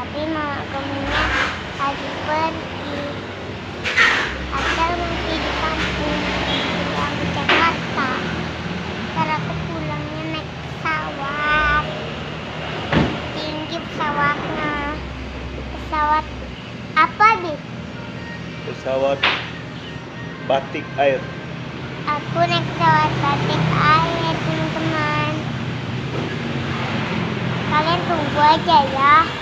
tapi mama kamunya lagi pergi. Ada masih di kampung, pulang ke Jakarta. Ntar aku pulangnya naik pesawat. Tinggi pesawatnya. Pesawat apa, Bi? Pesawat Batik Air. Aku naik pesawat Batik Air, teman-teman. Kalian tunggu aja ya.